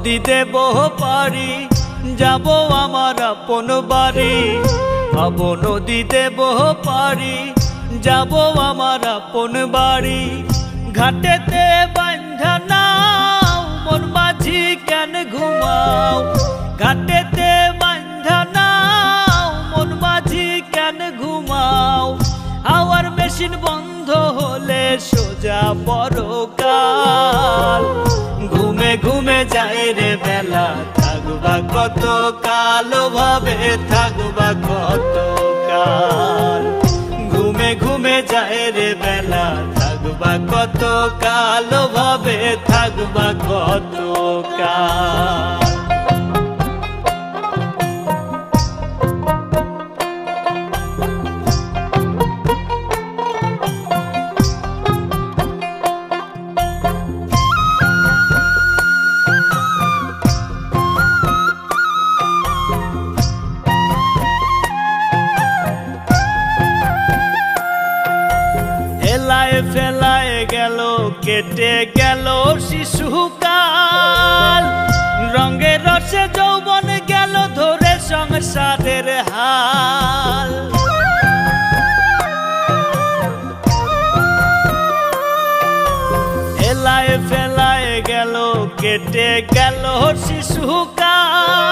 নদীতে বহ পারি, যাব আমার আপন বাড়ি। ভাব নদীতে বহ পারি, যাব আমার আপন বাড়ি। ঘাটেতে বান্ধা নাও, মন মাঝি কেন ঘুমাও? ঘাটেতে বান্ধা নাও, মন মাঝি কেন ঘুমাও? হাওয়ার মেশিন বন্ধ হলে সোজা পরকাল। ঘুমে ঘুমে যায় রে বেলা, থাকবা কত কাল, ভাবে থাকবা কত কাল। ঘুমে ঘুমে যায় রে বেলা, থাকবা কত কাল, ভাবে থাকবা কত কাল। ফেলায় গেল, কেটে গেল শিশুকাল। রঙে রসে যৌবন গেল ধরে সংসারের হাল। এলায় ফেলায় গেল, কেটে গেল শিশুকাল।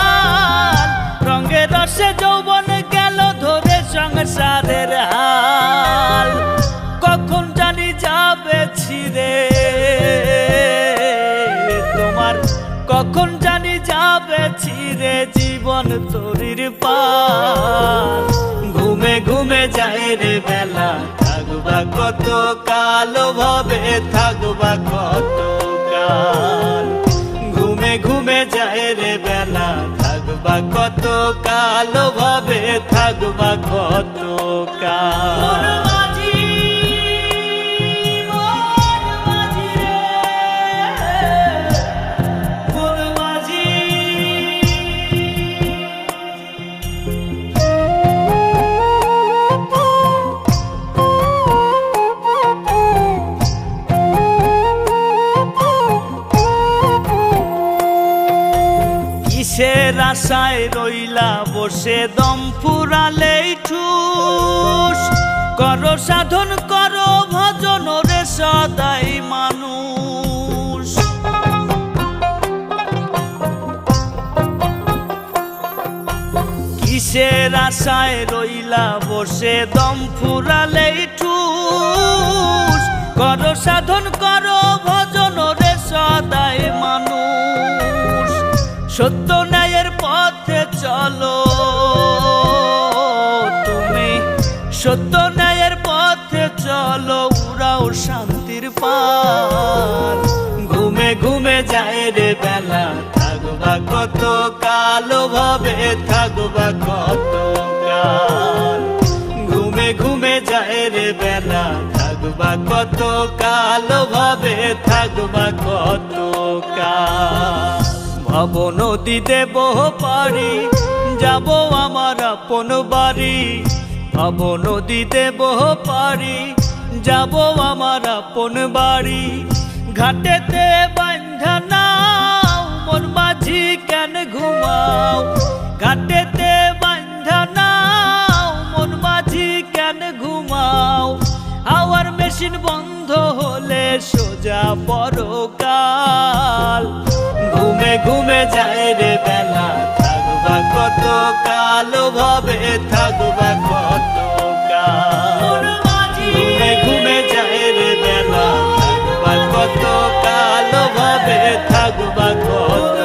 রঙে রসে যৌবন গেল ধরে সংসারের হাল। কখন জানি যাবে ছিঁড়ে তোমার, কখন জানি যাবে ছিঁড়ে জীবন তরির পাল। ঘুমে ঘুমে যায় রে বেলা, থাকবা কত কাল, ভাবে থাকবা কত কাল। ঘুমে ঘুমে যায় রে বেলা, থাকবা কত কাল, ভাবে থাকবা কত কাল। কিসের আশায় রইলা বসে, দম ফুরালেই ঠুস। করো সাধন করো ভজন রে সদাই মানুষ। কিসের আশায় রইলা বসে, দম ফুরালেই ঠুস। করো সাধন করো ভজন রে সদাই মানুষ। সত্য ন্যায়ের পথে চলো তুমি, সত্য ন্যায়ের পথে চলো, উড়াও শান্তির পাল। ঘুমে ঘুমে যায় রে বেলা, থাকবা কত কাল, ভাবে থাকবা কত কাল। ঘুমে ঘুমে যায় রে বেলা, থাকবা কত কাল, ভাবে থাকবা কত কাল। ভাব নদীতে বহ পারি, যাব আমার আপন বাড়ি। ভাব নদীতে বহ পারি, যাব আমার আপন বাড়ি। ঘাটেতে বান্ধা নাও, মন মাঝি কেন ঘুমাও? ঘাটেতে বান্ধা নাও, মন মাঝি কেন ঘুমাও? হাওয়ার মেশিন বন্ধ হলে সোজা পরকাল। ঘুমে ঘুমে যায় রে বেলা, থাকবা কত কাল, ভাবে থাকবা কত কাল। ঘুমে ঘুমে যায় রে বেলা, থাকবা কত কাল, ভাবে থাকবা কত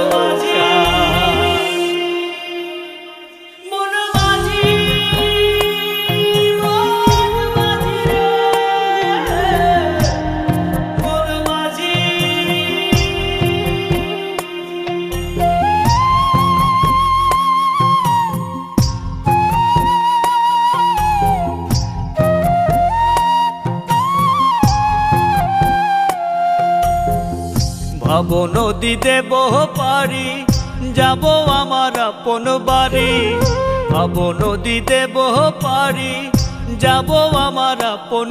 ভাব নদীতে বহ পারি, যাব আমার আপন বাড়ি। ভাব নদীতে বহ পারি, যাব আমার আপন